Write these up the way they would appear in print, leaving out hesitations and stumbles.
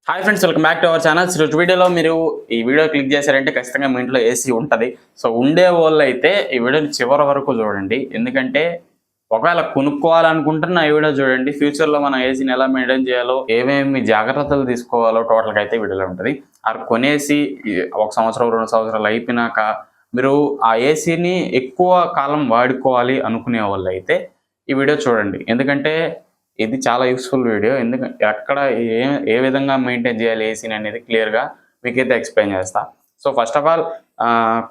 Hi friends, welcome back to our channel. ఈరోజు వీడియోలో మీరు ఈ వీడియో క్లిక్ చేశారంటే ఖచ్చితంగా మీ ఇంట్లో ఏసీ ఉంటది. సో ఉండే వాళ్ళైతే ఈ వీడియోని చివరి వరకు చూడండి. ఎందుకంటే ఒకవేళ కొనుక్కోవాలనుకుంటున్న ఈ వీడియో చూడండి. ఫ్యూచర్‌లో మనం ఏసీని ఎలా మెయింటైన్ చేయాలో, ఏమేమి జాగ్రత్తలు తీసుకోవాలో టోటల్‌గా అయితే వీడియోలో ఉంటది. కొనేసి 1 సంవత్సరం, 2 సంవత్సరాలు అయిపోయినాక మీరు ఆ ఏసీని ఎక్కువ కాలం వాడుకోవాలి అనుకునే వాళ్ళైతే ఈ వీడియో చూడండి. ఎందుకంటే ఇది చాలా యూస్‌ఫుల్ వీడియో. ఎక్కడ ఏ ఏ విధంగా మెయింటైన్ చేయాలి ఏసీని అనేది క్లియర్‌గా మీకైతే ఎక్స్‌ప్లెయిన్ చేస్తా. So first of all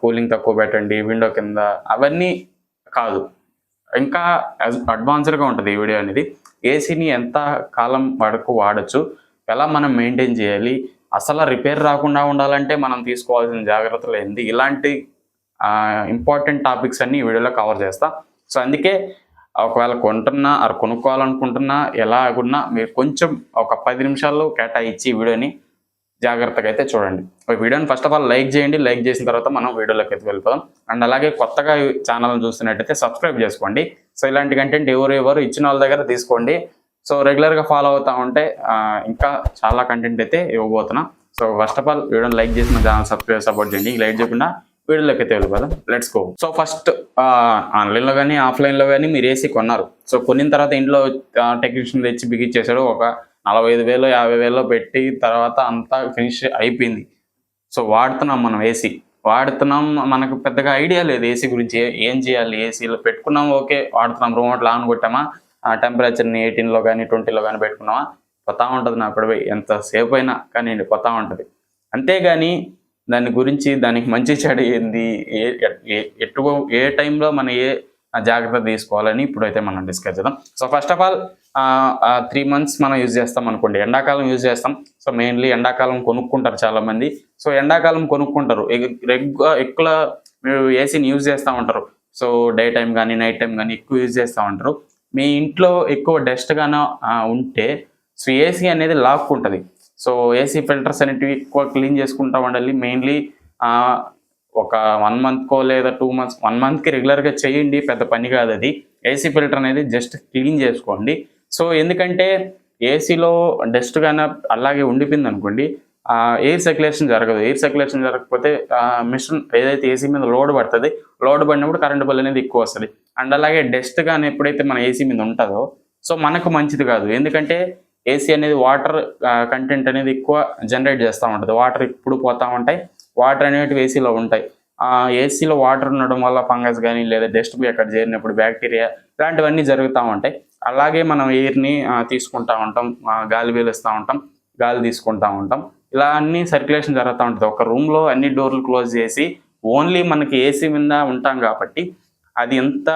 cooling తక్కువ పెట్టండి, విండో కింద అవన్నీ కాదు. ఇంకా అడ్వాన్స్డ్‌గా ఉంటది ఈ వీడియో అనేది. ఏసీని ఎంత కాలం వరకు వాడొచ్చు, ఎలా మనం మెయింటైన్ చేయాలి, అసలు రిపేర్ రాకుండా ఉండాలంటే మనం తీసుకోవాల్సిన జాగ్రత్తలు ఏంది, ఇలాంటి ఇంపార్టెంట్ టాపిక్స్ అన్నీ ఈ వీడియోలో కవర్ చేస్తా. సో అందుకే ఒకవేళ కొంటున్నా కొనుక్కోవాలనుకుంటున్నా ఎలాగున్నా మీరు కొంచెం ఒక 10 నిమిషాల్లో కేటాయించి ఈ వీడియోని జాగ్రత్తగా అయితే చూడండి. ఈ వీడియోని ఫస్ట్ ఆఫ్ ఆల్ లైక్ చేయండి. లైక్ చేసిన తర్వాత మనం వీడియోలోకి అయితే వెళ్ళిపోదాం. అండ్ అలాగే కొత్తగా ఈ ఛానల్ని చూస్తున్నట్టయితే సబ్స్క్రైబ్ చేసుకోండి. సో ఇలాంటి కంటెంట్ ఎవరు ఇచ్చిన వాళ్ళ దగ్గర తీసుకోండి. సో రెగ్యులర్గా ఫాలో అవుతూ ఉంటే ఇంకా చాలా కంటెంట్ అయితే ఇవ్వబోతున్నా. సో ఫస్ట్ ఆఫ్ ఆల్ వీడియోని లైక్ చేసి మన ఛానల్ సపోర్ట్ చేయండి. లైక్ చేయకుండా వీడియోలోకి అయితే వెళ్ళిపోదాం. Let's go. సో ఫస్ట్ ఆన్లైన్లో కానీ ఆఫ్లైన్లో కానీ మీరు ఏసీ కొన్నారు. సో కొనిన తర్వాత ఇంట్లో టెక్నీషియన్ తెచ్చి బిగించేశాడు. ఒక 45,000 50,000 పెట్టి తర్వాత అంతా ఫినిష్ అయిపోయింది. సో వాడుతున్నాం మనం ఏసీ. వాడుతున్నాం, మనకు పెద్దగా ఐడియా లేదు ఏసీ గురించి. ఏం చేయాలి, ఏసీలో పెట్టుకున్నాం, ఓకే వాడుతున్నాం, రిమోట్లో ఆన్ కొట్టామా, టెంపరేచర్ని 18లో కానీ 20లో కానీ పెట్టుకున్నామా, పోతా ఉంటుంది. నా అప్పుడు ఎంతసేపు అయినా కానీ పోతా ఉంటుంది. అంతేగాని దాని గురించి, దానికి మంచి చెడు ఏంది, ఏ టైంలో మనం ఏ జాగ్రత్త తీసుకోవాలని ఇప్పుడైతే మనం డిస్కస్ చేద్దాం. So first of all 3 months మనం యూజ్ చేస్తాం అనుకోండి. ఎండాకాలం యూజ్ చేస్తాం. సో మెయిన్లీ ఎండాకాలం కొనుక్కుంటారు చాలామంది. సో ఎండాకాలం కొనుక్కుంటారు, ఎక్కువ మీరు ఏసీని యూజ్ చేస్తూ ఉంటారు. సో డే టైం కానీ నైట్ టైం కానీ ఎక్కువ యూజ్ చేస్తూ ఉంటారు. మీ ఇంట్లో ఎక్కువ డస్ట్ గానో ఉంటే సో ఏసీ అనేది లాక్కుంటుంది. సో ఏసీ ఫిల్టర్స్ అనేటివి ఎక్కువ క్లీన్ చేసుకుంటూ ఉండాలి. మెయిన్లీ ఒక 1 monthకో లేదా 2 months, 1 monthకి రెగ్యులర్గా చేయండి, పెద్ద పని కాదు అది. ఏసీ ఫిల్టర్ అనేది జస్ట్ క్లీన్ చేసుకోండి. సో ఎందుకంటే ఏసీలో డస్ట్ కానీ అలాగే ఉండిపోయింది అనుకోండి, ఎయిర్ సర్క్యులేషన్ జరగదు. ఎయిర్ సర్క్యులేషన్ జరగకపోతే మిషన్ ఏదైతే ఏసీ మీద లోడ్ పడుతుంది, లోడ్ పడినప్పుడు కరెంట్ బిల్ అనేది ఎక్కువ వస్తుంది. అండ్ అలాగే డస్ట్ కానీ ఎప్పుడైతే మన ఏసీ మీద ఉంటుందో సో మనకు మంచిది కాదు. ఎందుకంటే ఏసీ అనేది వాటర్ కంటెంట్ అనేది ఎక్కువ జనరేట్ చేస్తూ ఉంటుంది. వాటర్ ఇప్పుడు పోతూ ఉంటాయి, వాటర్ అనేటివి ఏసీలో ఉంటాయి. ఏసీలో వాటర్ ఉండడం వల్ల ఫంగస్ కానీ లేదా డస్ట్ అక్కడ చేరినప్పుడు బ్యాక్టీరియా ఇలాంటివన్నీ జరుగుతూ ఉంటాయి. అలాగే మనం ఎయిర్ని తీసుకుంటూ ఉంటాం, గాలి పీలుస్తూ ఉంటాం, గాలి తీసుకుంటూ ఉంటాం. ఇలా అన్ని సర్క్యులేషన్ జరుగుతూ ఉంటుంది. ఒక రూమ్లో అన్ని డోర్లు క్లోజ్ చేసి ఓన్లీ మనకి ఏసీ మీద ఉంటాం కాబట్టి అది ఎంత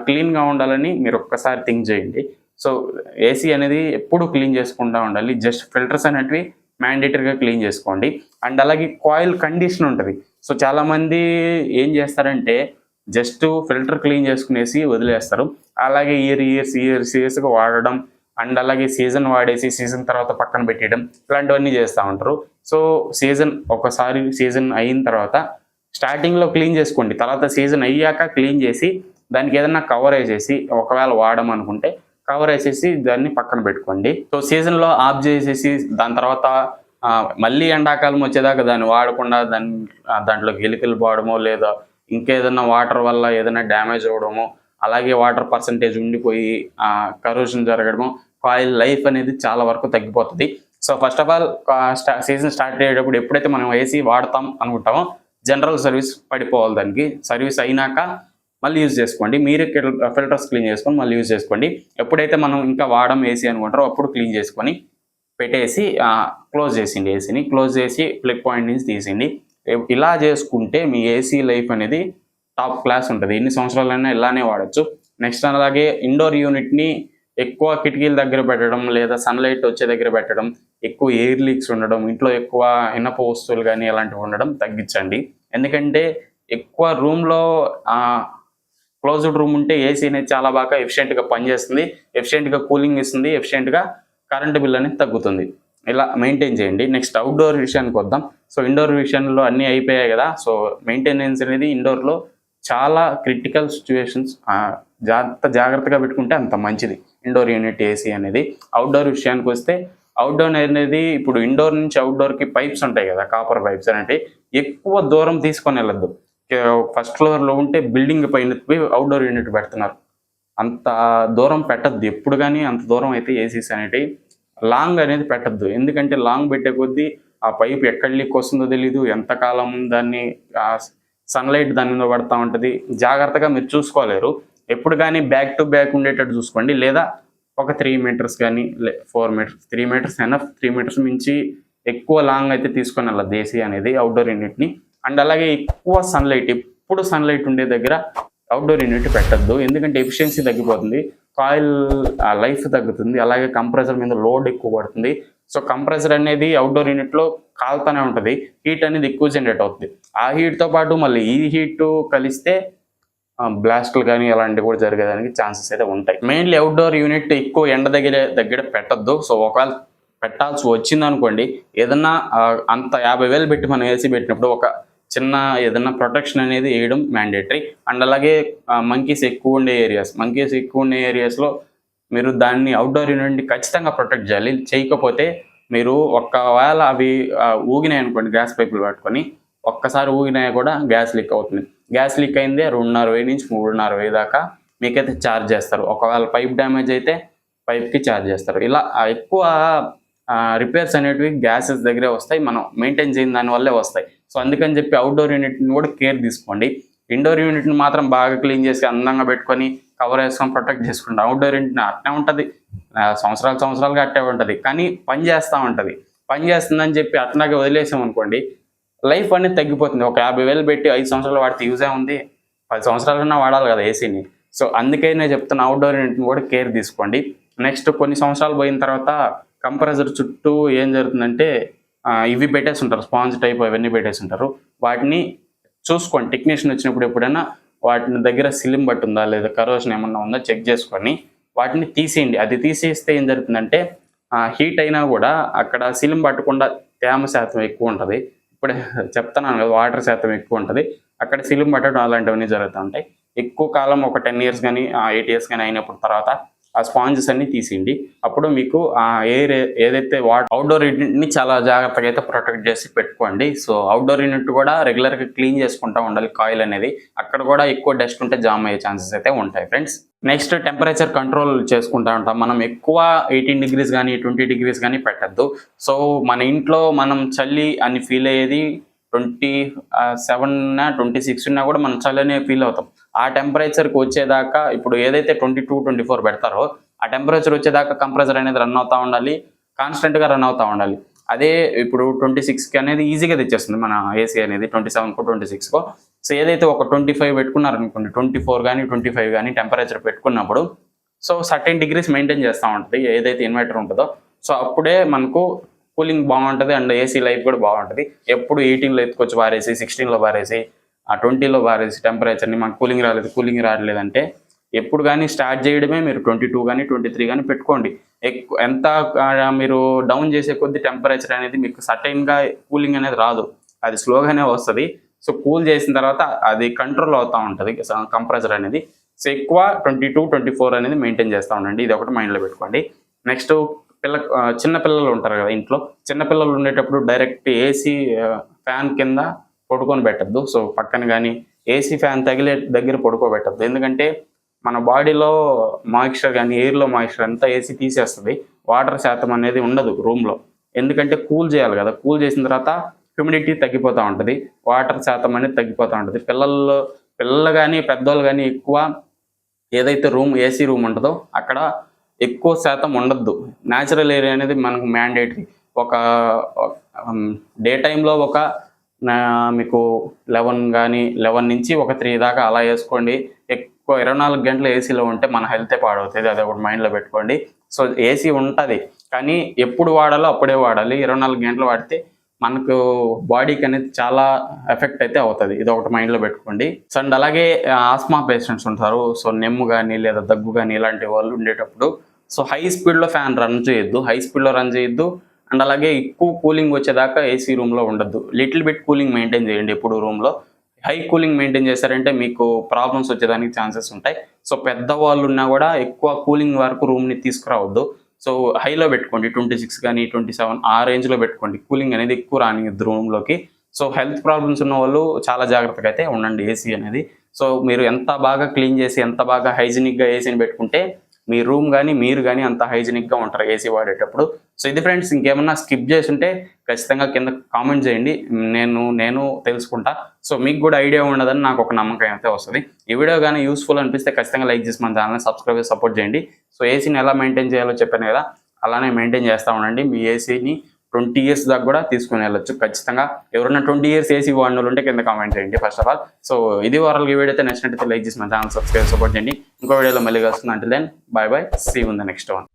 క్లీన్గా ఉండాలని మీరు ఒక్కసారి థింక్ చేయండి. సో ఏసీ అనేది ఎప్పుడు క్లీన్ చేసుకుంటూ ఉండాలి. జస్ట్ ఫిల్టర్స్ అనేటివి మ్యాండేటరీగా క్లీన్ చేసుకోండి. అండ్ అలాగే కాయిల్ కండిషన్ ఉంటుంది. సో చాలామంది ఏం చేస్తారంటే జస్ట్ ఫిల్టర్ క్లీన్ చేసుకునేసి వదిలేస్తారు. అలాగే ఇయర్స్గా వాడడం, అండ్ అలాగే సీజన్ వాడేసి సీజన్ తర్వాత పక్కన పెట్టేయడం, ఇలాంటివన్నీ చేస్తూ ఉంటారు. సో ఒకసారి సీజన్ అయిన తర్వాత స్టార్టింగ్లో క్లీన్ చేసుకోండి. తర్వాత సీజన్ అయ్యాక క్లీన్ చేసి దానికి ఏదైనా కవర్ వేసేసి, ఒకవేళ వాడమనుకుంటే కవర్ వేసేసి దాన్ని పక్కన పెట్టుకోండి. సో సీజన్లో ఆఫ్ చేసేసి దాని తర్వాత మళ్ళీ ఎండాకాలం వచ్చేదాకా దాన్ని వాడకుండా దాంట్లోకి ఎలికలు పోవడమో లేదా ఇంకేదన్నా వాటర్ వల్ల ఏదైనా డ్యామేజ్ అవ్వడమో, అలాగే వాటర్ పర్సంటేజ్ ఉండిపోయి కరోషన్ జరగడము, కాయిల్ లైఫ్ అనేది చాలా వరకు తగ్గిపోతుంది. So first of all season start అయ్యేటప్పుడు ఎప్పుడైతే మనం ఏసీ వాడతాం అనుకుంటామో జనరల్ సర్వీస్ పడిపోవాలి. దానికి సర్వీస్ అయినాక మళ్ళీ యూజ్ చేసుకోండి. మీరే ఫిల్టర్స్ క్లీన్ చేసుకొని మళ్ళీ యూజ్ చేసుకోండి. ఎప్పుడైతే మనం ఇంకా వాడడం ఏసీ అనుకుంటారో అప్పుడు క్లీన్ చేసుకొని పెట్టేసి క్లోజ్ చేసిండి. ఏసీని క్లోజ్ చేసి ప్లగ్ పాయింట్ నుంచి తీసిండి. ఇలా చేసుకుంటే మీ ఏసీ లైఫ్ అనేది టాప్ క్లాస్ ఉంటుంది. ఎన్ని సంవత్సరాలైనా ఇలానే వాడచ్చు. నెక్స్ట్ అలాగే ఇండోర్ యూనిట్ని ఎక్కువ కిటికీల దగ్గర పెట్టడం లేదా సన్లైట్ వచ్చే దగ్గర పెట్టడం, ఎక్కువ ఎయిర్ లీక్స్ ఉండడం, ఇంట్లో ఎక్కువ ఇనప వస్తువులు కానీ అలాంటివి ఉండడం తగ్గించండి. ఎందుకంటే ఎక్కువ రూమ్లో క్లోజ్డ్ రూమ్ ఉంటే ఏసీ అనేది చాలా బాగా ఎఫిషియెంట్గా పనిచేస్తుంది, ఎఫిషియెంట్గా కూలింగ్ ఇస్తుంది, ఎఫిషియెంట్గా కరెంటు బిల్ అనేది తగ్గుతుంది. ఇలా మెయింటైన్ చేయండి. నెక్స్ట్ అవుట్డోర్ విషయానికి వద్దాం. సో ఇండోర్ విషయంలో అన్నీ అయిపోయాయి కదా. సో మెయింటెనెన్స్ అనేది ఇండోర్లో చాలా క్రిటికల్ సిచ్యువేషన్స్, జాగ్రత్తగా పెట్టుకుంటే అంత మంచిది ఇండోర్ యూనిట్ ఏసీ అనేది. అవుట్డోర్ విషయానికి వస్తే అవుట్డోర్ అనేది ఇప్పుడు ఇండోర్ నుంచి అవుట్డోర్కి పైప్స్ ఉంటాయి కదా, కాపర్ పైప్స్ అనేవి ఎక్కువ దూరం తీసుకొని వెళ్ళొద్దు. ఫస్ట్ ఫ్లోర్లో ఉంటే బిల్డింగ్ పైన పోయి అవుట్డోర్ యూనిట్ పెడుతున్నారు. అంత దూరం పెట్టద్దు ఎప్పుడు కానీ. అంత దూరం అయితే ఏసీస్ అనేటివి లాంగ్ అనేది పెట్టద్దు. ఎందుకంటే లాంగ్ పెట్టే కొద్దీ ఆ పైప్ ఎక్కడ లీక్ వస్తుందో తెలీదు, ఎంతకాలం దాన్ని సన్లైట్ దాని మీద పడతా ఉంటుంది. జాగ్రత్తగా మీరు చూసుకోలేరు. ఎప్పుడు కానీ బ్యాక్ టు బ్యాక్ ఉండేటట్టు చూసుకోండి. లేదా ఒక 3 మీటర్స్ కానీ 4 మీటర్స్, 3 మీటర్స్ ఎనఫ్. 3 మీటర్స్ మించి ఎక్కువ లాంగ్ అయితే తీసుకొని వెళ్ళదు ఏసీ అనేది అవుట్డోర్ యూనిట్ని. అండ్ అలాగే ఎక్కువ సన్లైట్, ఎప్పుడు సన్లైట్ ఉండే దగ్గర అవుట్డోర్ యూనిట్ పెట్టద్దు. ఎందుకంటే ఎఫిషియన్సీ తగ్గిపోతుంది, కాయిల్ లైఫ్ తగ్గుతుంది, అలాగే కంప్రెసర్ మీద లోడ్ ఎక్కువ పడుతుంది. సో కంప్రెసర్ అనేది అవుట్డోర్ యూనిట్లో కాలుతూనే ఉంటుంది, హీట్ అనేది ఎక్కువ జనరేట్ అవుతుంది. ఆ హీట్తో పాటు మళ్ళీ ఈ హీట్ కలిస్తే బ్లాస్ట్లు కానీ అలాంటివి కూడా జరిగేదానికి ఛాన్సెస్ అయితే ఉంటాయి. మెయిన్లీ అవుట్డోర్ యూనిట్ ఎక్కువ ఎండ దగ్గర పెట్టద్దు. సో ఒకవేళ పెట్టాల్సి వచ్చిందనుకోండి, ఏదన్నా అంత 50,000 పెట్టి మనం ఏసీ పెట్టినప్పుడు ఒక చిన్న ఏదన్నా ప్రొటెక్షన్ అనేది వేయడం మ్యాండేటరీ. అండ్ అలాగే మంకీస్ ఎక్కువ ఉండే ఏరియాస్లో మీరు దాన్ని అవుట్డోర్ యూనిట్ని ఖచ్చితంగా ప్రొటెక్ట్ చేయాలి. చేయకపోతే మీరు ఒకవేళ అవి ఊగినాయి అనుకోండి, గ్యాస్ పైపులు పట్టుకొని ఒక్కసారి ఊగినాయి కూడా గ్యాస్ లీక్ అవుతుంది. గ్యాస్ లీక్ అయిందే 2,500 నుంచి 3,500 దాకా మీకైతే ఛార్జ్ చేస్తారు. ఒకవేళ పైప్ డ్యామేజ్ అయితే పైప్కి ఛార్జ్ చేస్తారు. ఇలా ఎక్కువ రిపేర్స్ అనేటివి గ్యాసెస్ దగ్గరే వస్తాయి, మనం మెయింటైన్ చేయని దానివల్లే వస్తాయి. సో అందుకని చెప్పి అవుట్డోర్ యూనిట్ని కూడా కేర్ తీసుకోండి. ఇండోర్ యూనిట్ని మాత్రం బాగా క్లీన్ చేసి అందంగా పెట్టుకొని కవర్ వేసుకొని ప్రొటెక్ట్ చేసుకుంటాం. అవుట్డోర్ యూనిట్ని అట్నే ఉంటుంది, సంవత్సరాలుగా అట్టే ఉంటుంది, కానీ పని చేస్తుందని చెప్పి అట్లాగే వదిలేసాం అనుకోండి, లైఫ్ అనేది తగ్గిపోతుంది. ఒక 50,000 పెట్టి 5 సంవత్సరాలు వాడితే యూజే ఉంది, 10 సంవత్సరాలన్నా వాడాలి కదా ఏసీని. సో అందుకే నేను చెప్తున్నా, అవుట్డోర్ యూనిట్ని కూడా కేర్ తీసుకోండి. నెక్స్ట్ కొన్ని సంవత్సరాలు పోయిన తర్వాత కంప్రెసర్ చుట్టూ ఏం జరుగుతుందంటే ఇవి పెట్టేసి ఉంటారు, స్పాంజ్ టైప్ అవన్నీ పెట్టేసి ఉంటారు. వాటిని చూసుకోండి, టెక్నీషియన్ వచ్చినప్పుడు ఎప్పుడైనా వాటిని దగ్గర సిలిం బట్టి ఉందా లేదా కరోషన్ ఏమన్నా ఉందా చెక్ చేసుకొని వాటిని తీసేయండి. అది తీసేస్తే ఏం జరుగుతుందంటే హీట్ అయినా కూడా అక్కడ సిలిం పట్టకుండా తేమ శాతం ఎక్కువ ఉంటుంది. ఇప్పుడే చెప్తున్నాను కదా, వాటర్ శాతం ఎక్కువ ఉంటుంది, అక్కడ సిలిం పట్టడం అలాంటివన్నీ జరుగుతూ ఉంటాయి. ఎక్కువ కాలం ఒక 10 ఇయర్స్ కానీ 8 ఇయర్స్ కానీ అయినప్పుడు తర్వాత ఆ స్పాంజెస్ అన్ని తీసేయండి. అప్పుడు మీకు ఆ ఎయిర్ ఏదైతే అవుట్డోర్ యూనిట్ని చాలా జాగ్రత్తగా అయితే ప్రొటెక్ట్ చేసి పెట్టుకోండి. సో అవుట్డోర్ యూనిట్ కూడా రెగ్యులర్గా క్లీన్ చేసుకుంటూ ఉండాలి. కాయిల్ అనేది అక్కడ కూడా ఎక్కువ డస్ట్ ఉంటే జామ్ అయ్యే ఛాన్సెస్ అయితే ఉంటాయి ఫ్రెండ్స్. నెక్స్ట్ టెంపరేచర్ కంట్రోల్ చేసుకుంటూ ఉంటాం. మనం ఎక్కువ 18 డిగ్రీస్ కానీ 20 డిగ్రీస్ కానీ పెట్టద్దు. సో మన ఇంట్లో మనం చలి అని ఫీల్ అయ్యేది 27 26 ఉన్నా కూడా మనం చల్లనే ఫీల్ అవుతాం. ఆ టెంపరేచర్కి వచ్చేదాకా ఇప్పుడు ఏదైతే 22 24 పెడతారో ఆ టెంపరేచర్ వచ్చేదాకా కంప్రెసర్ అనేది రన్ అవుతూ ఉండాలి, కాన్స్టెంట్గా రన్ అవుతూ ఉండాలి. అదే ఇప్పుడు 26కి అనేది ఈజీగా తెచ్చేస్తుంది మన ఏసీ అనేది, 27కో 26కో. సో ఏదైతే ఒక 25 పెట్టుకున్నారనుకోండి, 24 కానీ 25 కానీ టెంపరేచర్ పెట్టుకున్నప్పుడు సో సర్టెన్ డిగ్రీస్ మెయింటైన్ చేస్తూ ఉంటుంది ఏదైతే ఇన్వర్టర్ ఉంటుందో. సో అప్పుడే మనకు కూలింగ్ బాగుంటుంది అండ్ ఏసీ లైఫ్ కూడా బాగుంటుంది. ఎప్పుడు 18లో ఎత్తుకొచ్చి పారేసి 16లో పారేసి 20లో పారేసి టెంపరేచర్ని మనకు కూలింగ్ రావట్లేదంటే ఎప్పుడు కానీ స్టార్ట్ చేయడమే మీరు 22 కానీ 23 కానీ పెట్టుకోండి. ఎంత మీరు డౌన్ చేసే కొద్ది టెంపరేచర్ అనేది మీకు సర్టైన్గా కూలింగ్ అనేది రాదు, అది స్లోగానే వస్తుంది. సో కూల్ చేసిన తర్వాత అది కంట్రోల్ అవుతూ ఉంటుంది కంప్రెసర్ అనేది. సో ఎక్కువ 22 24 అనేది మెయింటైన్ చేస్తూ ఉండండి, ఇది ఒకటి మైండ్లో పెట్టుకోండి. నెక్స్ట్ చిన్న పిల్లలు ఉంటారు కదా ఇంట్లో, చిన్న పిల్లలు ఉండేటప్పుడు డైరెక్ట్ ఏసీ ఫ్యాన్ కింద పడుకొని పెట్టద్దు. సో పక్కన కానీ ఏసీ ఫ్యాన్ తగిలే దగ్గర పడుకోబెట్టద్దు. ఎందుకంటే మన బాడీలో మాయిశ్చర్ కానీ ఎయిర్లో మాయిశ్చర్ అంతా ఏసీ తీసేస్తుంది, వాటర్ శాతం అనేది ఉండదు రూమ్లో. ఎందుకంటే కూల్ చేయాలి కదా, కూల్ చేసిన తర్వాత హ్యూమిడిటీ తగ్గిపోతూ ఉంటుంది, వాటర్ శాతం అనేది తగ్గిపోతూ ఉంటుంది. పిల్లలు కానీ పెద్దోళ్ళు కానీ ఎక్కువ ఏదైతే ఏసీ రూమ్ ఉంటుందో అక్కడ ఎక్కువ శాతం ఉండద్దు. న్యాచురల్ ఎయిర్ అనేది మనకు మ్యాండేటరీ. ఒక డే టైంలో ఒక మీకు 11 నుంచి ఒక 3 దాకా అలా వేసుకోండి. ఎక్కువ 24 గంటలు ఏసీలో ఉంటే మన హెల్తే పాడవుతుంది, అది ఒకటి మైండ్లో పెట్టుకోండి. సో ఏసీ ఉంటుంది కానీ ఎప్పుడు వాడాలో అప్పుడే వాడాలి. 24 గంటలు వాడితే మనకు బాడీకి అనేది చాలా ఎఫెక్ట్ అయితే అవుతుంది, ఇది ఒకటి మైండ్లో పెట్టుకోండి. సో అండ్ అలాగే ఆస్మా పేషెంట్స్ ఉంటారు, సో నెమ్ము కానీ లేదా దగ్గు కానీ ఇలాంటి వాళ్ళు ఉండేటప్పుడు సో హై స్పీడ్లో ఫ్యాన్ రన్ చేయొద్దు. అండ్ అలాగే ఎక్కువ కూలింగ్ వచ్చేదాకా ఏసీ రూమ్లో ఉండద్దు. లిటిల్ బిట్ కూలింగ్ మెయింటైన్ చేయండి ఎప్పుడు రూమ్లో. హై కూలింగ్ మెయింటైన్ చేశారంటే మీకు ప్రాబ్లమ్స్ వచ్చేదానికి ఛాన్సెస్ ఉంటాయి. సో పెద్దవాళ్ళు ఉన్నా కూడా ఎక్కువ కూలింగ్ వరకు రూమ్ని తీసుకురావద్దు. సో హైలో పెట్టుకోండి, 26 కానీ 27 ఆ రేంజ్లో పెట్టుకోండి. కూలింగ్ అనేది ఎక్కువ రానియద్దు రూమ్లోకి. సో హెల్త్ ప్రాబ్లమ్స్ ఉన్న వాళ్ళు చాలా జాగ్రత్తగా అయితే ఉండండి ఏసీ అనేది. సో మీరు ఎంత బాగా క్లీన్ చేసి ఎంత బాగా హైజీనిక్గా ఏసీని పెట్టుకుంటే మీ రూమ్ కానీ మీరు కానీ అంత హైజీనిక్గా ఉంటారు ఏసీ వాడేటప్పుడు. సో ఇది ఫ్రెండ్స్, ఇంకేమన్నా స్కిప్ చేసి ఉంటే ఖచ్చితంగా కింద కామెంట్ చేయండి, నేను తెలుసుకుంటా. సో మీకు కూడా ఐడియా ఉండదని నాకు ఒక నమ్మకం అయితే వస్తుంది. ఈ వీడియో కానీ యూస్ఫుల్ అనిపిస్తే ఖచ్చితంగా లైక్ చేసి మన ఛానల్ని సబ్స్క్రైబ్ చేసి సపోర్ట్ చేయండి. సో ఏసీని ఎలా మెయింటైన్ చేయాలో చెప్పాను కదా, అలానే మెయింటైన్ చేస్తూ ఉండండి. మీ ఏసీని 20 years దాకా కూడా తీసుకుని వెళ్ళొచ్చు ఖచ్చితంగా. ఎవరైనా 20 years ఏసీ వాడిన వాళ్ళు ఉంటే కింద కామెంట్ చేయండి ఫస్ట్ ఆఫ్ ఆల్. సో ఇది ఓవరాల్గా ఈ వీడియో అయితే నచ్చినట్టయితే లైక్ చేసి మన ఛానల్ సబ్స్క్రైబ్ సపోర్ట్ చేయండి. ఇంకో వీడియోలో మళ్ళీ కలుస్తుంది. అంటే then bye bye, see you in the next one.